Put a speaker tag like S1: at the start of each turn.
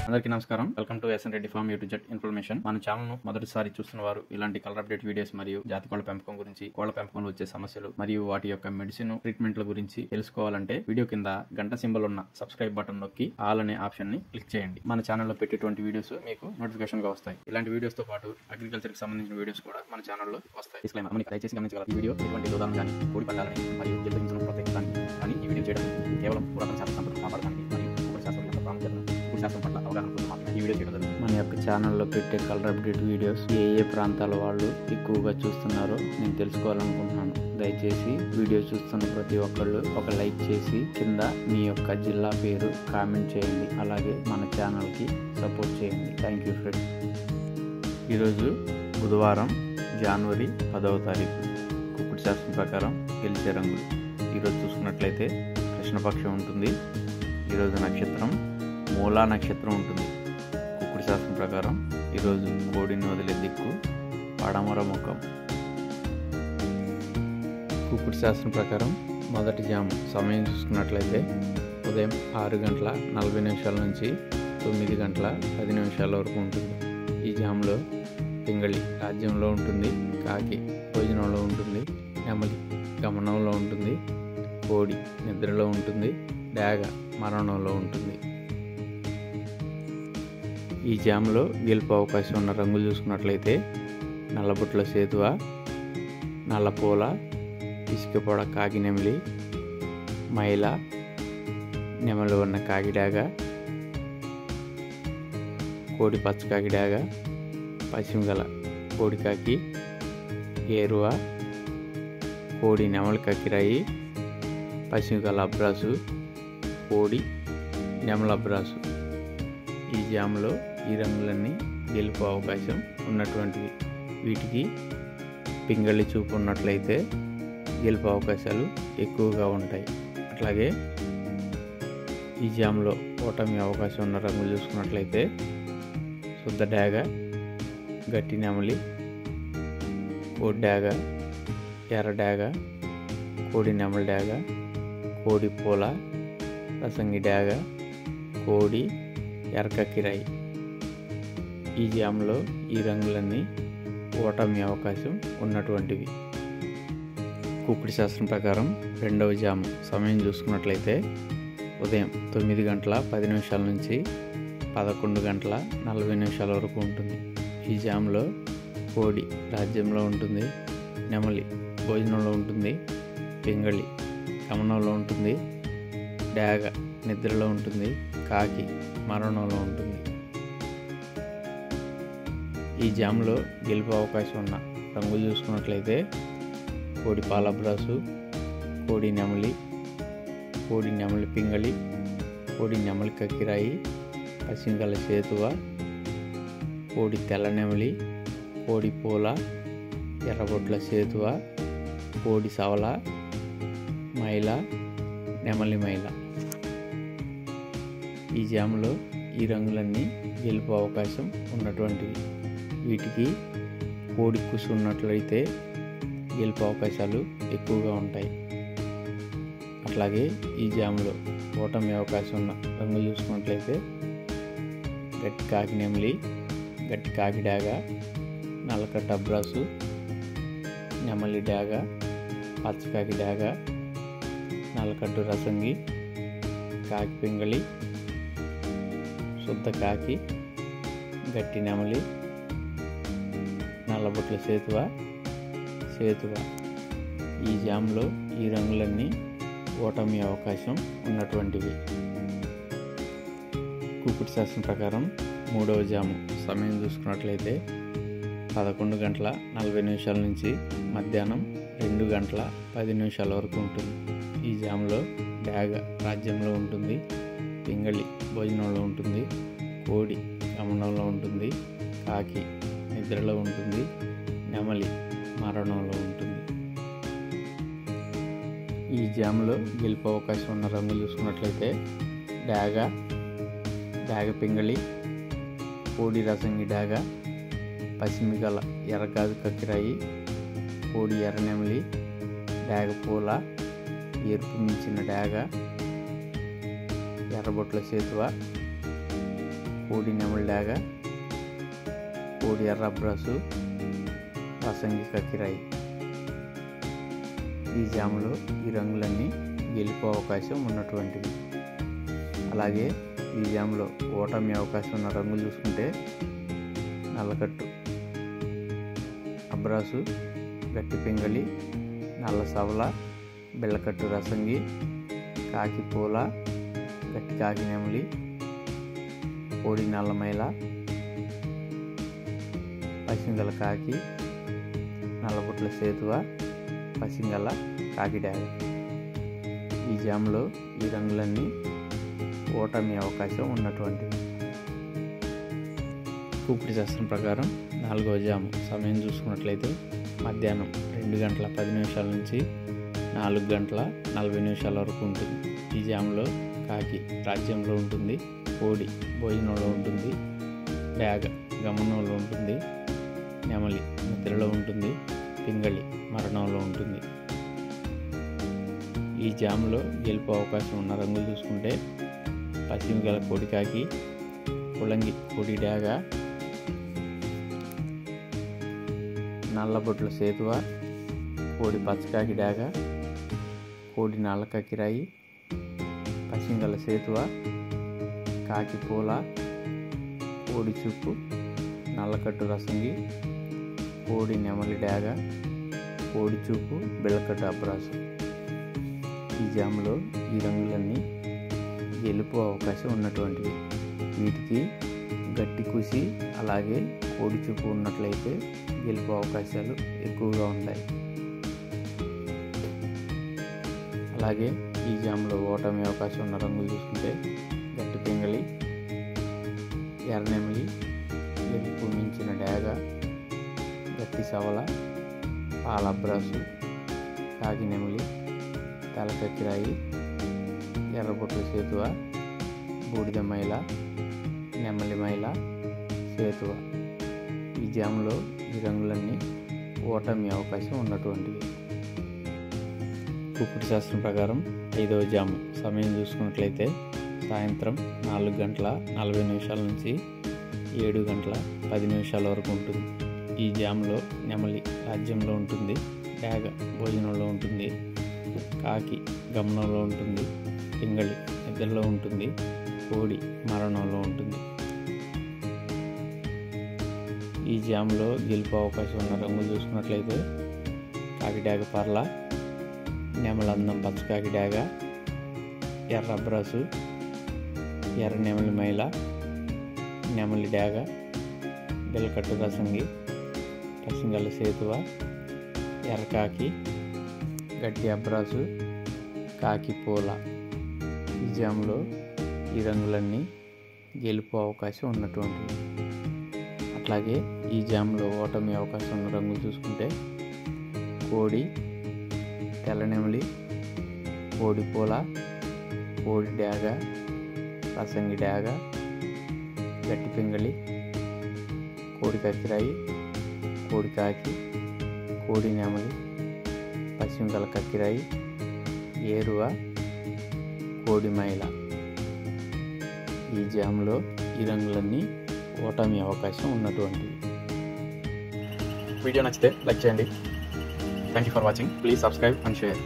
S1: అందరికీ నమస్కారం. Welcome to S N Reddy farm YouTube జెట్ ఇన్ఫర్మేషన్. మన ఛానల్ ను మొదటిసారి చూస్తున్న వారు ఇలాంటి కలర్ అప్డేట్ వీడియోస్ మరియు జాతి కోళ్ల పెంపకం గురించి, కోళ్ల పెంపకంలో వచ్చే సమస్యలు మరియు వాటి యొక్క మెడిసిన్ ట్రీట్మెంట్ల గురించి తెలుసుకోవాలంటే వీడియో కింద గంట సింబల్ ఉన్న సబ్స్క్రైబ్ బటన్ నొక్కి ఆల్ అనే ఆప్షన్ ని క్లిక్ చేయండి. మన ఛానల్లో పెట్టేటువంటి వీడియోస్ మీకు నోటిఫికేషన్ గా వస్తాయి. ఇలాంటి వీడియోస్ తో పాటు అగ్రికల్చర్ కి సంబంధించిన వీడియోస్ కూడా మన ఛానల్లో వస్తాయి. డిస్క్లైమర్, మనకి దయచేసి గమనించగలరు. ఈ వీడియో ఎటువంటి దోదాలను కానీ కోడి పందాలని మరియు జంతుహింసను ప్రోత్సహించడానికి కానీ ఈ వీడియో చేయడం కేవలం పురాతన శాస్త్ర సంపదను కాపాడడానికి మరియు శాస్త్రం యొక్క ప్రాముఖ్యతను శాస్త్రం పట్ల అవగాహన కోసం మాత్రమే ఈ వీడియో చేయడం జరుగుతుంది.
S2: మన యొక్క ఛానల్లో పెట్టే కలర్ అప్డేట్ వీడియోస్ ఏ ప్రాంతాల వాళ్ళు ఎక్కువగా చూస్తున్నారో నేను తెలుసుకోవాలనుకుంటున్నాను. దయచేసి వీడియో చూస్తున్న ప్రతి ఒక్కళ్ళు ఒక లైక్ చేసి కింద మీ యొక్క జిల్లా పేరు కామెంట్ చేయండి. అలాగే మన ఛానల్కి సపోర్ట్ చేయండి. Thank you friends. ఈరోజు బుధవారం జనవరి 10వ తారీఖు. కుక్కుడు శాస్త్రం ప్రకారం గెలిచే రంగులు ఈరోజు చూసుకున్నట్లయితే కృష్ణపక్షం ఉంటుంది. ఈరోజు నక్షత్రం మూలా నక్షత్రం ఉంటుంది. కుక్కుడు శాస్త్రం ప్రకారం ఈరోజు కోడిని వదిలే దిక్కు పడమర ముఖం. కుక్కుడు శాస్త్రం ప్రకారం మొదటి జాము సమయం చూసుకున్నట్లయితే ఉదయం 6:40 నుంచి 9:10 వరకు ఉంటుంది. ఈ జాములో పింగళి రాజ్యంలో ఉంటుంది, కాకి భోజనంలో ఉంటుంది, నెమలి గమనంలో ఉంటుంది, కోడి నిద్రలో ఉంటుంది, డాగ మరణంలో ఉంటుంది. ఈ జామ్లో గెలుపు అవకాశం ఉన్న రంగులు చూసుకున్నట్లయితే నల్లబుట్ల సేతువ, నల్లపూల, ఇసుక పొడ కాకి నెమలి, మైల, నెమలి ఉన్న కాకిడాగ, కోడి పచ్చకాకిడాగ, పశ్చిమగల కోడికాకి, ఏరువ, కోడి నెమలి కక్కిరాయి, పశ్చిమగల అబ్రాసు, కోడి నెమల అబ్రాసు. ఈ జామ్లో ఈ రంగులన్నీ గెలుపు అవకాశం ఉన్నటువంటివి. వీటికి పింగళి చూపు ఉన్నట్లయితే గెలుపు అవకాశాలు ఎక్కువగా ఉంటాయి. అట్లాగే ఈ జామ్లో ఓటమి అవకాశం ఉన్న రంగులు చూసుకున్నట్లయితే శుద్ధ డాగ, గట్టి నెమలి, కోడి డాగ, ఎర్ర డాగ, కోడి నెమలి డాగ, కోడి పూల, రసంగి డాగ, కోడి ఎర్రకక్కిరాయి. ఈ జామ్లో ఈ రంగులన్నీ ఓటమి అవకాశం ఉన్నటువంటివి. కుక్కుడు శాస్త్రం ప్రకారం రెండవ జాము సమయం చూసుకున్నట్లయితే ఉదయం 9:10 నుంచి 11:40 వరకు ఉంటుంది. ఈ జామ్లో కోడి రాజ్యంలో ఉంటుంది, నెమలి భోజనంలో ఉంటుంది, పింగళి గమనంలో ఉంటుంది, డాగ నిద్రలో ఉంటుంది, కాకి మరణంలో ఉంటుంది. ఈ జామ్లో గెలుపు అవకాశం ఉన్న రంగులు చూసుకున్నట్లయితే కోడి పాలబ్రాసు, కోడి నెమలి, కోడి నెమలి పింగళి, కోడి నెమలి కక్కిరాయి, పశ్చిమగల సేతువ, కోడి తెల్ల నెమలి, కోడి పూల, ఎర్రబొట్ల సేతువ, కోడి సవల, మైల, నెమలి మైల. ఈ జామ్లో ఈ రంగులన్నీ గెలుపు అవకాశం ఉన్నటువంటివి. వీటికి కోడి కుసు ఉన్నట్లయితే గెలుపు అవకాశాలు ఎక్కువగా ఉంటాయి. అట్లాగే ఈ జామ్లో ఓటమి అవకాశం ఉన్న రంగులు చూసుకున్నట్లయితే గట్టి కాకి నెమలి, గట్టి కాకి డాగ, నల్లకట్ట అబ్రాసు, నెమలి డాగ, పచ్చకాకి డాగ, నల్లకట్టు రసంగి, కాకి పింగళి, శుద్ధ కాకి, గట్టి నెమలి, నల్లబొట్ల సేతువ. ఈ జామ్లో ఈ రంగులన్నీ ఓటమి అవకాశం ఉన్నటువంటివి. కుక్కుడు శాస్త్రం ప్రకారం మూడవ జాము సమయం చూసుకున్నట్లయితే 11:40 నుంచి మధ్యాహ్నం 2:10 వరకు ఉంటుంది. ఈ జామ్లో డాగ రాజ్యంలో ఉంటుంది, పింగళి భోజనంలో ఉంటుంది, కోడి గమనంలో ఉంటుంది, కాకి నిద్రలో ఉంటుంది, నెమలి మరణంలో ఉంటుంది. ఈ జామ్లో గెలుపు అవకాశం ఉన్న రంగులు చూసుకున్నట్లయితే డాగ పింగళి, కోడి రసంగి డాగ, పశ్చిమగల ఎర్రగాజు కక్కిరాయి, కోడి ఎర్ర నెమలి, డాగ పూల, ఎరుపు మించిన డాగ, ఎర్రబొట్ల సేతువ, కోడి నెమలి డాగ, కోడి ఎర్ర అబ్రాసు, రసంగి కక్కిరాయి. ఈ జాములో ఈ రంగులన్నీ గెలిపే అవకాశం ఉన్నటువంటివి. అలాగే ఈ జాములో ఓటమి అవకాశం ఉన్న రంగులు చూసుకుంటే నల్లకట్టు అబ్రాసు, గట్టి పింగళి, నల్ల సవల, బెల్లకట్టు రసంగి, కాకి పూల, గట్టి కాకి నెమలి, కోడి నల్లమైల, పసింగల కాకి, నల్లబుట్ల సేతువ, పసింగల కాకి డాగ. ఈ జాములో ఈ రంగులన్నీ ఓటమి అవకాశం ఉన్నటువంటివి. కూపిడి శాస్త్రం ప్రకారం 4వ జాము సమయం చూసుకున్నట్లయితే మధ్యాహ్నం 2 గంటల 10 నిమిషాల నుంచి 4 గంటల 40 నిమిషాల వరకు ఉంటుంది. ఈ జాములో కాకి రాజ్యంలో ఉంటుంది, కోడి భోజనంలో ఉంటుంది, డాగ గమనంలో ఉంటుంది, నెమలి నిద్రలో ఉంటుంది, పింగళి మరణంలో ఉంటుంది. ఈ జాములో గెలుపు అవకాశం ఉన్న రంగులు చూసుకుంటే పశ్చిమగల కోడి కాకి, పులంగి కోడి డాగ, నల్లబొట్ల సేతువ, కోడి పచ్చకాకి డాగ, కోడి నల్ల కక్కిరాయి, పశ్చిమగల సేతువ, కాకి పూల, కోడి చుప్పు, నల్లకట్టు రసంగి, కోడి నెమలి డాగ, కోడి చూపు, బెల్లకట్టు అబ్రాసు. ఈ జాములో ఈ రంగులన్నీ గెలుపు అవకాశం ఉన్నటువంటివి. వీటికి గట్టి కుసి అలాగే కోడి చూపు ఉన్నట్లయితే గెలుపు అవకాశాలు ఎక్కువగా ఉంటాయి. అలాగే ఈ జాములో ఓటమి అవకాశం ఉన్న రంగులు చూసుకుంటే గట్టి పింగళి, ఎర్రనెమలి, ఎరుపు మించిన డాగ, గట్టి సవల, పాలబ్రాసు, కాకి నెమలి, తలకక్కిరాయి, ఎర్రబొట్ల సేతువ, బూడిద మైల, నెమలి మైల, సేతువ. ఈ జాములో ఈ రంగులన్నీ ఓటమి అవకాశం ఉన్నటువంటివి. కూపిడి శాస్త్రం ప్రకారం 5వ జాము సమయం చూసుకున్నట్లయితే సాయంత్రం 4 గంటల 40 నిమిషాల నుంచి 7 గంటల 10 నిమిషాల వరకు ఉంటుంది. ఈ జాములో నెమలి రాజ్యంలో ఉంటుంది, డాగ భోజనంలో ఉంటుంది, కాకి గమనంలో ఉంటుంది, పింగళి నిద్రలో ఉంటుంది, కోడి మరణంలో ఉంటుంది. ఈ జాములో గెలుపు అవకాశం ఉన్న రంగులు చూసుకున్నట్లయితే కాకి డాగ పర్ల, నెమలందం పచ్చకాకి డాగ, ఎర్ర అబ్రాసు, ఎర్ర నెమలి మైల, నెమలి డాగ, బెల్లకట్టు రసంగి, పసింగల సేతువ, ఎర్రకాకి, గట్టి అబ్రాసు, కాకి పూల. ఈ జాములో ఈ రంగులన్నీ గెలుపు అవకాశం ఉన్నటువంటివి. అట్లాగే ఈ జాములో ఓటమి అవకాశం ఉన్న రంగులు చూసుకుంటే కోడి, తెల్లనెమలి, కోడి పూల, కోడి డాగ, రసంగి డాగ, గట్టి పింగళి, కోడి కక్కిరాయి, కోడి కాకి, కోడి నెమలి, పశ్చిమగల కక్కిరాయి, ఏరువ, కోడి మైల. ఈ జాములో ఈ రంగులన్నీ ఓటమి అవకాశం ఉన్నటువంటివి.
S1: వీడియో నచ్చితే లైక్ చేయండి. Thank you for watching. Please subscribe and share.